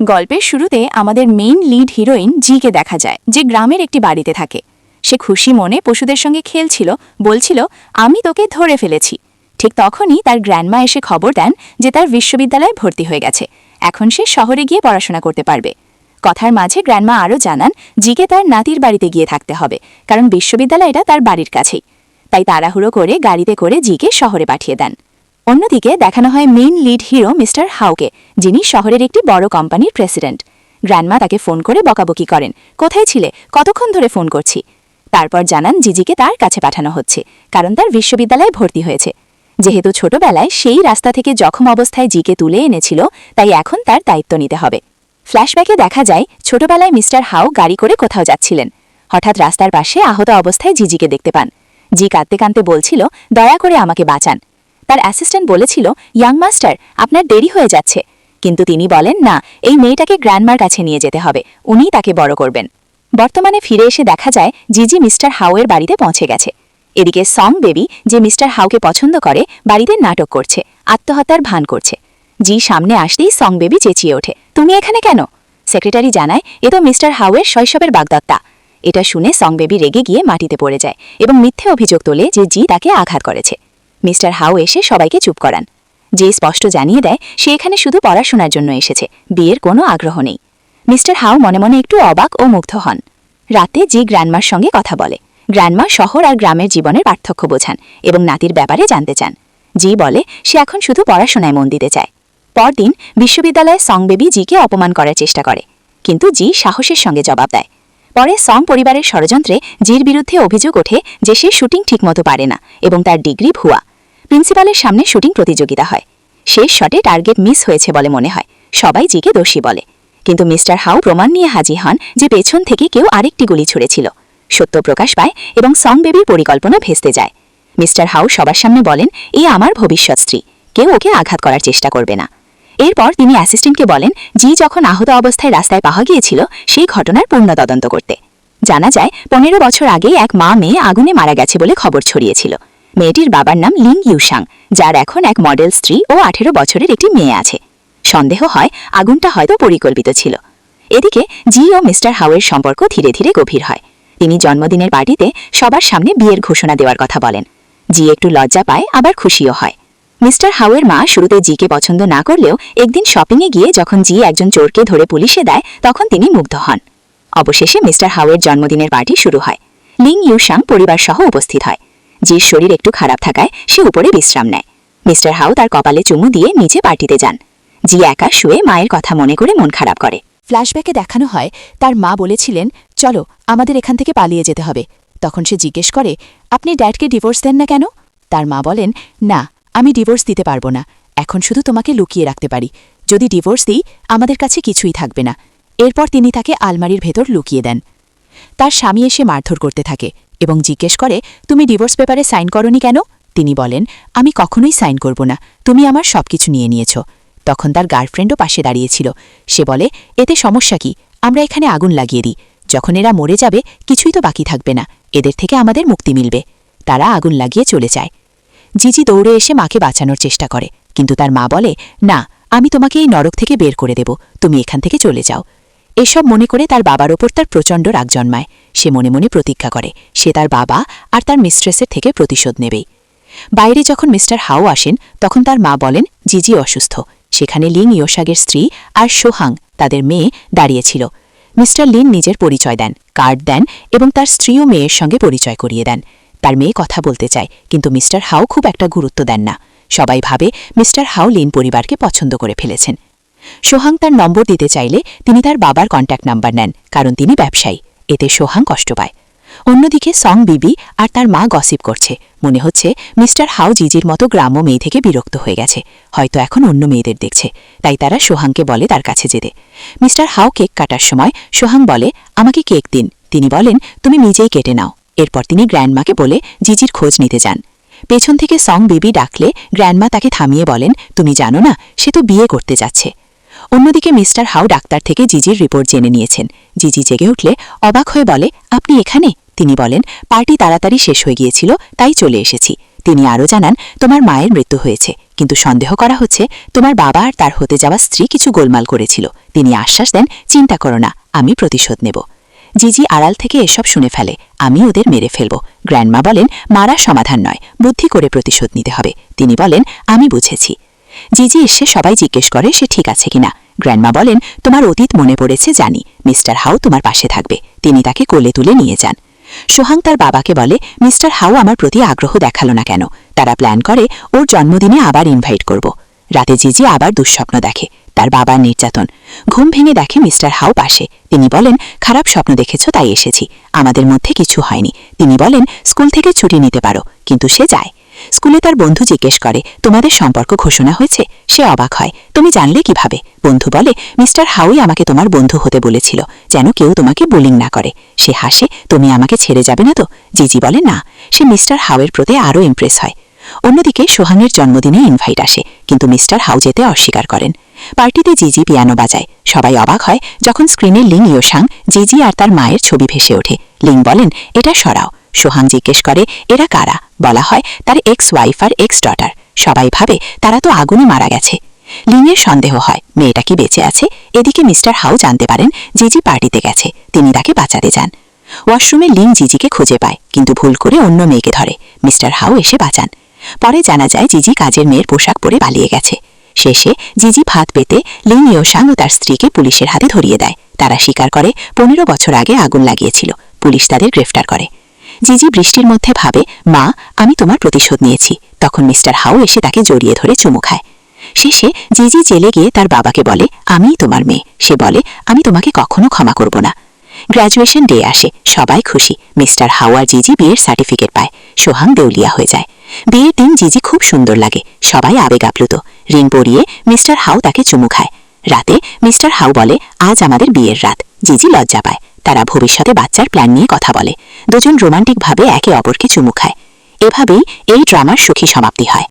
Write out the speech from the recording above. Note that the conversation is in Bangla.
গল্পের শুরুতে আমাদের মেইন লিড হিরোইন জিকে দেখা যায়, যে গ্রামের একটি বাড়িতে থাকে। সে খুশি মনে পশুদের সঙ্গে খেলছিল, বলছিল আমি তোকে ধরে ফেলেছি। ঠিক তখনই তার গ্র্যান্ডমা এসে খবর দেন যে তার বিশ্ববিদ্যালয়ে ভর্তি হয়ে গেছে, এখন সে শহরে গিয়ে পড়াশোনা করতে পারবে। কথার মাঝে গ্র্যান্ডমা আরও জানান জিকে তার নাতির বাড়িতে গিয়ে থাকতে হবে, কারণ বিশ্ববিদ্যালয়টা তার বাড়ির কাছেই। তাই তাড়াহুড়ো করে গাড়িতে করে জিকে শহরে পাঠিয়ে দেন। অন্যদিকে দেখানো হয় মেইন লিড হিরো মিস্টার হাউকে, যিনি শহরের একটি বড় কোম্পানির প্রেসিডেন্ট। গ্র্যান্ডমা তাকে ফোন করে বকাবকি করেন, কোথায় ছিলে, কতক্ষণ ধরে ফোন করছি। তারপর জানান জিজিকে তার কাছে পাঠানো হচ্ছে, কারণ তার বিশ্ববিদ্যালয়ে ভর্তি হয়েছে। যেহেতু ছোটবেলায় সেই রাস্তা থেকে জখম অবস্থায় জিকে তুলে এনেছিল, তাই এখন তার দায়িত্ব নিতে হবে। ফ্ল্যাশব্যাকে দেখা যায় ছোটবেলায় মিস্টার হাউ গাড়ি করে কোথাও যাচ্ছিলেন। হঠাৎ রাস্তার পাশে আহত অবস্থায় জিজিকে দেখতে পান। জি কাঁদতে কাঁদতে বলছিল, দয়া করে আমাকে বাঁচান। তার অ্যাসিস্ট্যান্ট বলেছিল, ইয়াং মাস্টার, আপনার দেরি হয়ে যাচ্ছে। কিন্তু তিনি বলেন, না, এই মেয়েটাকে গ্র্যান্ডমার কাছে নিয়ে যেতে হবে, উনিই তাকে বড় করবেন। বর্তমানে ফিরে এসে দেখা যায় জিজি মিস্টার হাউয়ের বাড়িতে পৌঁছে গেছে। এদিকে সং বেবি, যে মিস্টার হাউকে পছন্দ করে, বাড়িতে নাটক করছে, আত্মহত্যার ভান করছে। জি সামনে আসতেই সং বেবি চেঁচিয়ে ওঠে, তুমি এখানে কেন? সেক্রেটারি জানায়, এ তো মিস্টার হাউয়ের শৈশবের বাগদত্তা। এটা শুনে সং বেবি রেগে গিয়ে মাটিতে পড়ে যায় এবং মিথ্যে অভিযোগ তোলে যে জি তাকে আঘাত করেছে। মিস্টার হাউ এসে সবাইকে চুপ করান। যে স্পষ্ট জানিয়ে দেয় সে এখানে শুধু পড়াশোনার জন্য এসেছে, বিয়ের কোনো আগ্রহ নেই। মিস্টার হাউ মনে মনে একটু অবাক ও মুগ্ধ হন। রাতে জি গ্র্যান্ডমার সঙ্গে কথা বলে। গ্র্যান্ডমা শহর আর গ্রামের জীবনের পার্থক্য বোঝান এবং নাতির ব্যাপারে জানতে চান। জি বলে সে এখন শুধু পড়াশোনায় মন দিতে চায়। পরদিন বিশ্ববিদ্যালয়ে সং বেবি জিকে অপমান করার চেষ্টা করে, কিন্তু জি সাহসের সঙ্গে জবাব দেয়। পরে সং পরিবারের ষড়যন্ত্রে জির বিরুদ্ধে অভিযোগ ওঠে যে সে শুটিং ঠিকমতো পারে না এবং তার ডিগ্রি ভুয়া। প্রিন্সিপালের সামনে শুটিং প্রতিযোগিতা হয়। শেষ শটে টার্গেট মিস হয়েছে বলে মনে হয়, সবাই জিকে দোষী বলে। কিন্তু মিস্টার হাউ প্রমাণ নিয়ে হাজির হন যে পেছন থেকে কেউ আরেকটি গুলি ছুড়েছিল। সত্য প্রকাশ পায় এবং সং বেবির পরিকল্পনা ভেস্তে যায়। মিস্টার হাউ সবার সামনে বলেন, এই আমার ভবিষ্যৎ স্ত্রী, কেউ ওকে আঘাত করার চেষ্টা করবে না। এরপর তিনি অ্যাসিস্ট্যান্টকে বলেন জি যখন আহত অবস্থায় রাস্তায় পাওয়া গিয়েছিল সেই ঘটনার পূর্ণ তদন্ত করতে। জানা যায় 15 বছর আগে এক মা মেয়ে আগুনে মারা গেছে বলে খবর ছড়িয়েছিল। মেয়েটির বাবার নাম লিং ইউসাং, যার এখন এক মডেল স্ত্রী ও 18 বছরের একটি মেয়ে আছে। সন্দেহ হয় আগুনটা হয়তো পরিকল্পিত ছিল। এদিকে জি ও মিস্টার হাউয়ের সম্পর্ক ধীরে ধীরে গভীর হয়। তিনি জন্মদিনের পার্টিতে সবার সামনে বিয়ের ঘোষণা দেওয়ার কথা বলেন। জি একটু লজ্জা পায়, আবার খুশিও হয়। মিস্টার হাউয়ের মা শুরুতে জিকে পছন্দ না করলেও একদিন শপিংয়ে গিয়ে যখন জি একজন চোরকে ধরে পুলিশে দেয়, তখন তিনি মুগ্ধ হন। অবশেষে মিস্টার হাউয়ের জন্মদিনের পার্টি শুরু হয়। লিং ইউসাং পরিবার সহ উপস্থিত হয়। জির শরীর একটু খারাপ থাকায় সে উপরে বিশ্রাম নেয়। মিস্টার হাউ তার কপালে চুমু দিয়ে নিচে পার্টিতে যান। জি একা শুয়ে মায়ের কথা মনে করে মন খারাপ করে। ফ্ল্যাশব্যাকে দেখানো হয় তার মা বলেছিলেন, চলো আমাদের এখান থেকে পালিয়ে যেতে হবে। তখন সে জিজ্ঞেস করে, আপনি ড্যাডকে ডিভোর্স দেন না কেন? তার মা বলেন, না, আমি ডিভোর্স দিতে পারবো না, এখন শুধু তোমাকে লুকিয়ে রাখতে পারি। যদি ডিভোর্স দিই আমাদের কাছে কিছুই থাকবে না। এরপর তিনি তাকে আলমারির ভেতর লুকিয়ে দেন। তার স্বামী এসে মারধর করতে থাকে এবং জিজ্ঞেস করে, তুমি ডিভোর্স পেপারে সাইন করনি কেন? তিনি বলেন, আমি কখনোই সাইন করব না, তুমি আমার সবকিছু নিয়ে নিয়েছ। তখন তার গার্লফ্রেন্ডও পাশে দাঁড়িয়েছিল। সে বলে, এতে সমস্যা কি, আমরা এখানে আগুন লাগিয়ে দিই, যখন এরা মরে যাবে কিছুই তো বাকি থাকবে না, এদের থেকে আমাদের মুক্তি মিলবে। তারা আগুন লাগিয়ে চলে যায়। জিজি দৌড়ে এসে মাকে বাঁচানোর চেষ্টা করে, কিন্তু তার মা বলে, না, আমি তোমাকে এই নরক থেকে বের করে দেব, তুমি এখান থেকে চলে যাও। এসব মনে করে তার বাবার ওপর তার প্রচণ্ড রাগ জন্মায়। সে মনে মনে প্রতিজ্ঞা করে সে তার বাবা আর তার মিস্ট্রেসের থেকে প্রতিশোধ নেবেই। বাইরে যখন মিস্টার হাউ আসেন তখন তার মা বলেন জিজি অসুস্থ। সেখানে লিং ইয়োসাগের স্ত্রী আর সোহাং, তাদের মেয়ে, দাঁড়িয়েছিল। মিস্টার লিন নিজের পরিচয় দেন, কার্ড দেন এবং তার স্ত্রী ও মেয়ের সঙ্গে পরিচয় করিয়ে দেন। তার মেয়ে কথা বলতে চায়, কিন্তু মিস্টার হাউ খুব একটা গুরুত্ব দেন না। সবাই ভাবে মিস্টার হাউ লিন পরিবারকে পছন্দ করে ফেলেছেন। সোহাং তার নম্বর দিতে চাইলে তিনি তার বাবার কন্ট্যাক্ট নাম্বার নেন, কারণ তিনি ব্যবসায়ী। এতে সোহাং কষ্ট পায়। অন্যদিকে সং বিবি আর তার মা গসিপ করছে। মনে হচ্ছে মিস্টার হাউ জিজির মতো গ্রাম্য মেয়ে থেকে বিরক্ত হয়ে গেছে, হয়তো এখন অন্য মেয়েদের দেখছে। তাই তারা সোহাংকে বলে তার কাছে যেতে। মিস্টার হাউ কেক কাটার সময় সোহাং বলে, আমাকে কেক দিন। তিনি বলেন, তুমি নিজেই কেটে নাও। এরপর তিনি গ্র্যান্ডমাকে বলে জিজির খোঁজ নিতে যান। পেছন থেকে সং বিবি ডাকলে গ্র্যান্ডমা তাকে থামিয়ে বলেন, তুমি জানো না, সে তো বিয়ে করতে যাচ্ছে। অন্যদিকে মিস্টার হাউ ডাক্তার থেকে জিজির রিপোর্ট জেনে নিয়েছেন। জিজি জেগে উঠলে অবাক হয়ে বলে, আপনি এখানে? তিনি বলেন, পার্টি তাড়াতাড়ি শেষ হয়ে গিয়েছিল, তাই চলে এসেছি। তিনি আরও জানান, তোমার মায়ের মৃত্যু হয়েছে, কিন্তু সন্দেহ করা হচ্ছে তোমার বাবা আর তার হতে যাওয়া স্ত্রী কিছু গোলমাল করেছিল। তিনি আশ্বাস দেন, চিন্তা করো না, আমি প্রতিশোধ নেব। জিজি আড়াল থেকে এসব শুনে ফেলে, আমি ওদের মেরে ফেলব। গ্র্যান্ডমা বলেন, মারা সমাধান নয়, বুদ্ধি করে প্রতিশোধ নিতে হবে। তিনি বলেন, আমি বুঝেছি। জিজি এসে সবাই জিজ্ঞেস করে সে ঠিক আছে কিনা। গ্র্যান্ডমা বলেন, তোমার অতীত মনে পড়েছে জানি, মিস্টার হাউ তোমার পাশে থাকবে। তিনি তাকে কোলে তুলে নিয়ে যান। সোহাং তার বাবাকে বলে, মিস্টার হাউ আমার প্রতি আগ্রহ দেখালো না কেন? তারা প্ল্যান করে ওর জন্মদিনে আবার ইনভাইট করব। রাতে জিজি আবার দুঃস্বপ্ন দেখে, তার বাবার নির্যাতন। ঘুম ভেঙে দেখে মিস্টার হাউ পাশে। তিনি বলেন, খারাপ স্বপ্ন দেখেছ তাই এসেছি, আমাদের মধ্যে কিছু হয়নি। তিনি বলেন, স্কুল থেকে ছুটি নিতে পারো, কিন্তু সে যায়। স্কুলে তার বন্ধু জিজ্ঞেস করে, তোমাদের সম্পর্ক ঘোষণা হয়েছে? সে অবাক হয়, তুমি জানলে কিভাবে? বন্ধু বলে, মিস্টার হাউই আমাকে তোমার বন্ধু হতে বলেছিল, যেন কেউ তোমাকে বুলিং না করে। সে হাসে, তুমি আমাকে ছেড়ে যাবে না তো? জিজি বলে না। সে মিস্টার হাউয়ের প্রতি আরও ইমপ্রেস হয়। অন্যদিকে সোহাংয়ের জন্মদিনে ইনভাইট আসে, কিন্তু মিস্টার হাউ যেতে অস্বীকার করেন। পার্টিতে জিজি পিয়ানো বাজায়। সবাই অবাক হয় যখন স্ক্রিনে লিং ইয়োসাং, জিজি আর তার মায়ের ছবি ভেসে ওঠে। লিং বলেন, এটা সরাও। সোহাং জিজ্ঞেস করে, এরা কারা? বলা হয়, তার এক্স ওয়াইফ আর এক্স ডটার। সবাই ভাবে তারা তো আগুনে মারা গেছে। লিংয়ের সন্দেহ হয় মেয়েটা কি বেঁচে আছে। এদিকে মিস্টার হাউ জানতে পারেন জিজি পার্টিতে গেছে, তিনি তাকে বাঁচাতে যান। ওয়াশরুমে লিং জিজিকে খুঁজে পায়, কিন্তু ভুল করে অন্য মেয়েকে ধরে। মিস্টার হাউ এসে বাঁচান। পরে জানা যায় জিজি কাজের মেয়ের পোশাক পরে পালিয়ে গেছে। শেষে জিজি ফাঁদ পেতে লিং ইয়োসাং ও তার স্ত্রীকে পুলিশের হাতে ধরিয়ে দেয়। তারা স্বীকার করে 15 বছর আগে আগুন লাগিয়েছিল। পুলিশ তাদের গ্রেফতার করে। জিজি বৃষ্টির মধ্যে ভাবে, মা, আমি তোমার প্রতিশোধ নিয়েছি। তখন মিস্টার হাউ এসে তাকে জড়িয়ে ধরে চুমু খায়। শেষে জিজি জেলে গিয়ে তার বাবাকে বলে, আমিই তোমার মেয়ে। সে বলে, আমি তোমাকে কখনো ক্ষমা করব না। গ্র্যাজুয়েশন ডে আসে, সবাই খুশি। মিস্টার হাউ আর জিজি বিয়ের সার্টিফিকেট পায়। সোহাং দেউলিয়া হয়ে যায়। বিয়ের দিন জিজি খুব সুন্দর লাগে, সবাই আবেগ আপ্লুত। রিং পরিয়ে মিস্টার হাউ তাকে চুমু খায়। রাতে মিস্টার হাউ বলে, আজ আমাদের বিয়ের রাত। জিজি লজ্জা পায়। তারা ভবিষ্যতে বাচ্চার প্ল্যান নিয়ে কথা বলে। দুজন রোমান্টিকভাবে একে অপরকে চুমু খায়। এভাবেই এই ড্রামার সুখী সমাপ্তি হয়।